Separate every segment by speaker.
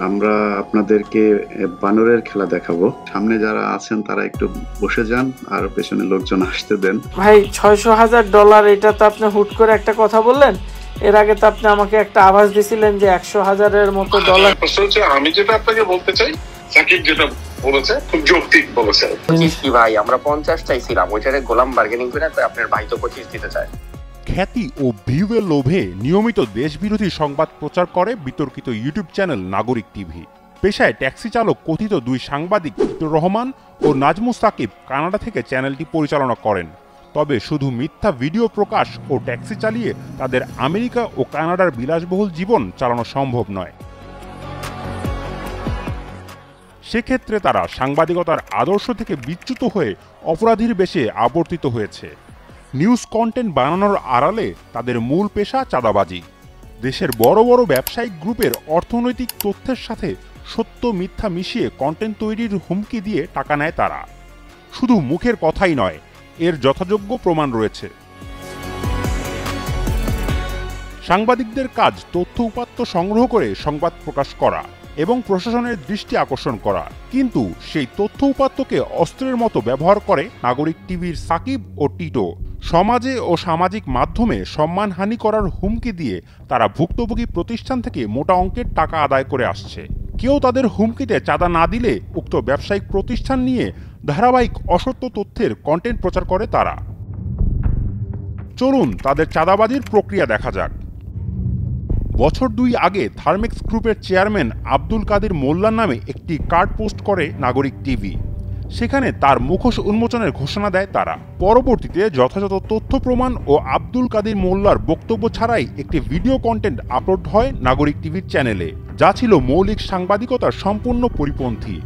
Speaker 1: আমরা আপনাদেরকে বানরের খেলা দেখাবো। সামনে যারা আছেন তারা একটু বসে যান আর পেছনে লোকজন আসতে দেন।
Speaker 2: ভাই $600,000 এটা তো আপনি হুট করে একটা কথা বললেন। এর আগে তো আপনি আমাকে একটা আভাস দিছিলেন যে 100,000-এর মতো ডলার।
Speaker 3: আমি যেটা আপনাকে বলতে চাই, সাকিব যেটা বলেছে খুব যৌক্তিক বলেছে।
Speaker 4: 25 কি ভাই, আমরা 50 চাইছিলাম, ওইটারে গোলাম বার্গেনিং করে তো আপনার ভাই তো 25 দিতে চায়।
Speaker 5: খ্যাতি ও ভিউয়ের লোভে নিয়মিত দেশবিরোধী সংবাদ প্রচার করে বিতর্কিত ইউটিউব চ্যানেল নাগরিক টিভি। পেশায় ট্যাক্সি চালক কথিত দুই সাংবাদিক টিটো রহমান ও নাজমুস সাকিব কানাডা থেকে চ্যানেলটি পরিচালনা করেন। তবে শুধু মিথ্যা ভিডিও প্রকাশ ও ট্যাক্সি চালিয়ে তাদের আমেরিকা ও কানাডার বিলাসবহুল জীবন চালানো সম্ভব নয়। সেক্ষেত্রে তারা সাংবাদিকতার আদর্শ থেকে বিচ্যুত হয়ে অপরাধীর বেশে আবর্তিত হয়েছে। নিউজ কন্টেন্ট বানানোর আড়ালে তাদের মূল পেশা চাঁদাবাজি। দেশের বড় বড় ব্যবসায়িক গ্রুপের অর্থনৈতিক তথ্যের সাথে সত্য মিথ্যা মিশিয়ে কন্টেন্ট তৈরির হুমকি দিয়ে টাকা নেয় তারা। শুধু মুখের কথাই নয়, এর যথাযোগ্য প্রমাণ রয়েছে। সাংবাদিকদের কাজ তথ্য উপাত্ত সংগ্রহ করে সংবাদ প্রকাশ করা এবং প্রশাসনের দৃষ্টি আকর্ষণ করা, কিন্তু সেই তথ্য উপাত্তকে অস্ত্রের মতো ব্যবহার করে নাগরিক টিভির সাকিব ও টিটো। সমাজে ও সামাজিক মাধ্যমে সম্মানহানি করার হুমকি দিয়ে তারা ভুক্তভোগী প্রতিষ্ঠান থেকে মোটা অঙ্কের টাকা আদায় করে আসছে। কেউ তাদের হুমকিতে চাঁদা না দিলে উক্ত ব্যবসায়িক প্রতিষ্ঠান নিয়ে ধারাবাহিক অসত্য তথ্যের কন্টেন্ট প্রচার করে তারা। চলুন তাদের চাঁদাবাজির প্রক্রিয়া দেখা যাক। বছর 2 আগে থার্মেক্স গ্রুপের চেয়ারম্যান আব্দুল কাদের মোল্লার নামে একটি কার্ড পোস্ট করে নাগরিক টিভি। সেখানে তার মুখোশ উন্মোচনের ঘোষণা দেয় তারা। পরবর্তীতে যথাযথ তথ্য প্রমাণ ও আব্দুল কাদের মোল্লার বক্তব্য ছাড়াই একটি ভিডিও কন্টেন্ট আপলোড হয় নাগরিক টিভির চ্যানেলে, যা ছিল মৌলিক সাংবাদিকতার সম্পূর্ণ পরিপন্থী।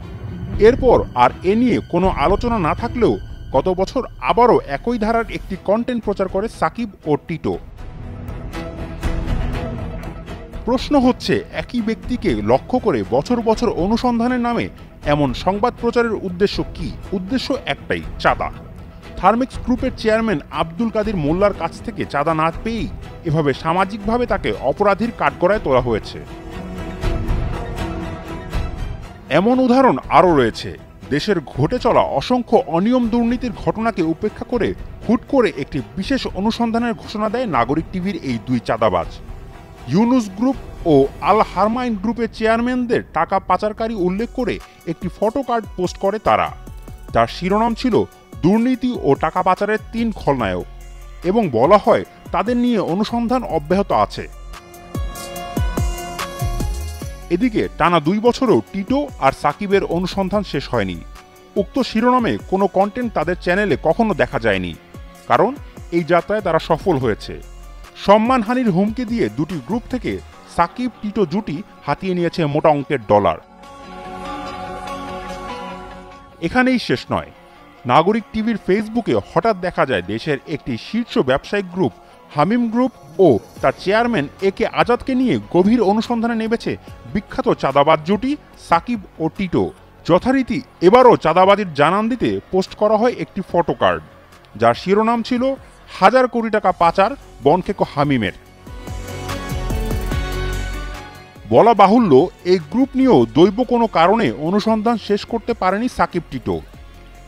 Speaker 5: এরপর আর এ নিয়ে কোনো আলোচনা না থাকলেও গত বছর আবারও একই ধারার একটি কন্টেন্ট প্রচার করে সাকিব ও টিটো। প্রশ্ন হচ্ছে, একই ব্যক্তিকে লক্ষ্য করে বছর বছর অনুসন্ধানের নামে এমন সংবাদ প্রচারের উদ্দেশ্য কি? উদ্দেশ্য একটাই, চাঁদা। থার্মেক্স গ্রুপের চেয়ারম্যান আব্দুল কাদের মোল্লার কাছ থেকে চাঁদা না পেয়েই এভাবে সামাজিকভাবে তাকে অপরাধীর কাঠগড়ায় তোলা হয়েছে। এমন উদাহরণ আরও রয়েছে। দেশের ঘটে চলা অসংখ্য অনিয়ম দুর্নীতির ঘটনাকে উপেক্ষা করে হুট করে একটি বিশেষ অনুসন্ধানের ঘোষণা দেয় নাগরিক টিভির এই দুই চাঁদাবাজ। ইউনুস গ্রুপ ও আল হারমাইন গ্রুপের চেয়ারম্যানদের টাকা পাচারকারী উল্লেখ করে একটি ফটো কার্ড পোস্ট করে তারা, যার শিরোনাম ছিল দুর্নীতি ও টাকা পাচারের 3 খলনায়ক, এবং বলা হয় তাদের নিয়ে অনুসন্ধান অব্যাহত আছে। এদিকে টানা 2 বছরেও টিটো আর সাকিবের অনুসন্ধান শেষ হয়নি। উক্ত শিরোনামে কোনো কন্টেন্ট তাদের চ্যানেলে কখনো দেখা যায়নি, কারণ এই যাত্রায় তারা সফল হয়েছে। সম্মানহানির হুমকি দিয়ে দুটি গ্রুপ থেকে সাকিব টিটো জুটি হাতিয়ে নিয়েছে মোটা অঙ্কের ডলার। এখানেই শেষ নয়। নাগরিক টিভির ফেসবুকে হঠাৎ দেখা যায় দেশের একটি শীর্ষ ব্যবসায়িক গ্রুপ হামিম গ্রুপ ও তার চেয়ারম্যান একে আজাদকে নিয়ে গভীর অনুসন্ধানে নেমেছে বিখ্যাত চাঁদাবাজ জুটি সাকিব ও টিটো। যথারীতি এবারও চাঁদাবাজির জানান দিতে পোস্ট করা হয় একটি ফটো কার্ড, যার শিরোনাম ছিল 1000 কোটি টাকা পাচার বনখেকো হামিমের। বলা বাহুল্য, এই গ্রুপ নিয়েও দৈব কোনো কারণে অনুসন্ধান শেষ করতে পারেনি সাকিব টিটো।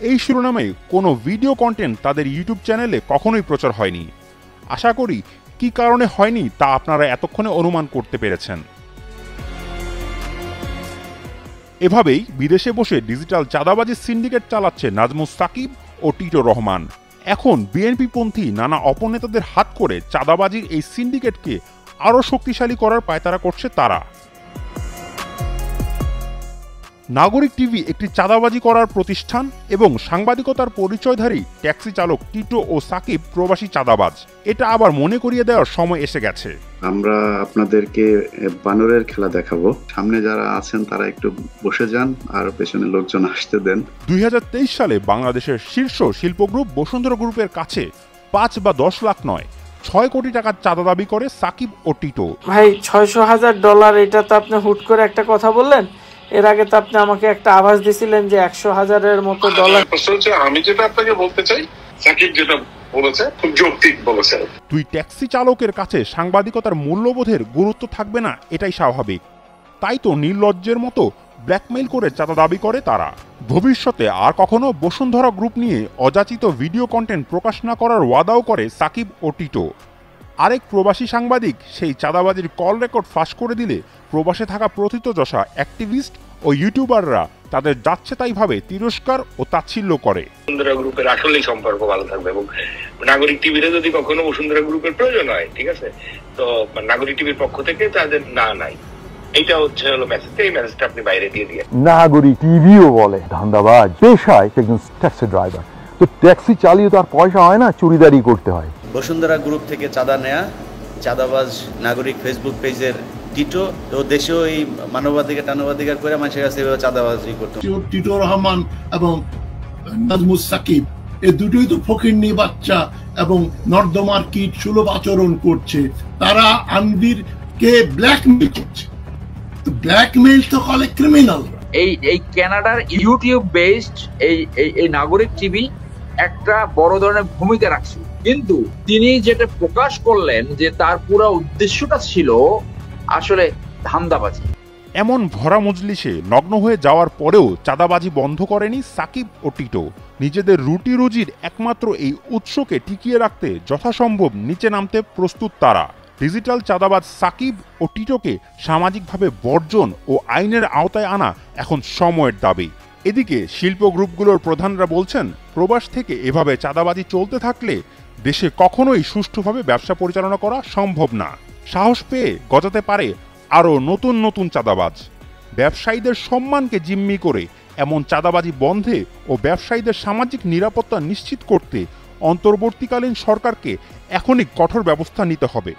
Speaker 5: এই শিরোনামে কোনো ভিডিও কন্টেন্ট তাদের ইউটিউব চ্যানেলে কখনোই প্রচার হয়নি। আশা করি কি কারণে হয়নি তা আপনারা এতক্ষণে অনুমান করতে পেরেছেন। এভাবেই বিদেশে বসে ডিজিটাল চাঁদাবাজির সিন্ডিকেট চালাচ্ছে নাজমুস সাকিব ও টিটো রহমান। এখন বিএনপিপন্থী নানা অপনেতাদের হাত করে চাঁদাবাজির এই সিন্ডিকেটকে আরও শক্তিশালী করার পায়তারা করছে তারা। নাগরিক টিভি একটি চাঁদাবাজি করার প্রতিষ্ঠান এবং সাংবাদিকতার পরিচয়ধারী ট্যাক্সি চালক টিটো ও সাকিব প্রবাসী চাঁদাবাজ। এটা আবার মনে করিয়ে দেওয়ার সময় এসে গেছে।
Speaker 1: আমরা আপনাদেরকে বানরের খেলা দেখাবো। সামনে যারা আছেন তারা একটু বসে যান আর পেছনে লোকজন আসতে দেন।
Speaker 5: 2023 সালে বাংলাদেশের শীর্ষ শিল্প গ্রুপ বসুন্ধরা গ্রুপের কাছে 5 বা 10 লাখ নয়, 6 কোটি টাকার চাঁদা দাবি করে সাকিব ও টিটো।
Speaker 2: ভাই $600,000 এটা তো আপনি হুট করে একটা কথা বললেন। এর আগে তো আপনি আমাকে একটা আভাস দিছিলেন যে 100,000-এর মতো ডলার।
Speaker 3: আমি যেটা আপনাকে বলতে চাই, সাকিব যেটা বলেছে খুব যৌক্তিক বলেছে।
Speaker 5: দুই ট্যাক্সি চালকের কাছে সাংবাদিকতার মূল্যবোধের গুরুত্ব থাকবে না, এটাই স্বাভাবিক। তাই তো নির্লজ্জের মতো ব্ল্যাকমেইল করে চাঁদা দাবি করে তারা। ভবিষ্যতে আর কখনো বসুন্ধরা গ্রুপ নিয়ে অযাচিত ভিডিও কন্টেন্ট প্রকাশ না করার ওয়াদাও করে সাকিব ও টিটো। আরেক প্রবাসী সাংবাদিক সেই চাঁদাবাজির কল রেকর্ড ফাঁস করে দিলে প্রবাসে থাকা প্রথিতযশা অ্যাক্টিভিস্ট ও ইউটিউবাররা তাদের যাচ্ছে তাই ভাবে তিরস্কার ও তাচ্ছিল্য করে।
Speaker 3: বসুন্ধরা গ্রুপের আসলেই সম্পর্ক ভালো থাকবে এবং নাগরিক টিভিতে যদি কখনো বসুন্ধরা গ্রুপের প্রয়োজন হয়, ঠিক আছে, তো নাগরিক টিভির পক্ষ থেকে তাদের না নাই, এইটা হচ্ছে হলো মেসেজ। এই মেসেজটা আপনি বাইরে দিয়ে দিয়ে।
Speaker 6: নাগরিক টিভিও বলে ধান্দাবাজ, পেশায় একজন ট্যাক্সি ড্রাইভার, তো ট্যাক্সি চালিয়ে তো আর পয়সা হয় না, চুরিদারি করতে হয়।
Speaker 7: বসুন্ধরা গ্রুপ থেকে চাঁদা নেয়া, চাঁদাবাজ নাগরিক ফেসবুক পেজের টিটো, তো দেশেও এই মানবাধিকার করে মানুষের কাছে চাঁদাবাজি করতো।
Speaker 8: টিটো রহমান এবং নাজমুস সাকিব এই দুটোই তো ফকিন্নি বাচ্চা এবং নর্দমার কীট সুলভ আচরণ করছে। তারা আনবিরকে ব্ল্যাকমেইল করছে। তো ব্ল্যাকমেইল তো কলে ক্রিমিনাল।
Speaker 9: এই কানাডার ইউটিউব বেসড এই নাগরিক টিভি একটা বড় ধরনের ভূমিকা রাখছে, কিন্তু তিনি যেটা প্রকাশ করলেন যে তার পুরো উদ্দেশ্যটা ছিল আসলে ধান্দাবাজি।
Speaker 5: এমন ভরা মজলিসে নগ্ন হয়ে যাওয়ার পরেও চাঁদাবাজি বন্ধ করেনি সাকিব ও টিটো। নিজেদের রুটি রুজির একমাত্র এই উৎসকে টিকিয়ে রাখতে যথাসম্ভব নিচে নামতে প্রস্তুত তারা। ডিজিটাল চাঁদাবাজ সাকিব ও টিটোকে সামাজিকভাবে বর্জন ও আইনের আওতায় আনা এখন সময়ের দাবি। এদিকে শিল্প গ্রুপগুলোর প্রধানরা বলছেন, প্রবাস থেকে এভাবে চাঁদাবাজি চলতে থাকলে দেশে কখনোই সুষ্ঠুভাবে ব্যবসা পরিচালনা করা সম্ভব না। সাহস পেয়ে গজাতে পারে আরও নতুন নতুন চাঁদাবাজ। ব্যবসায়ীদের সম্মানকে জিম্মি করে এমন চাঁদাবাজি বন্ধে ও ব্যবসায়ীদের সামাজিক নিরাপত্তা নিশ্চিত করতে অন্তর্বর্তীকালীন সরকারকে এখনই কঠোর ব্যবস্থা নিতে হবে।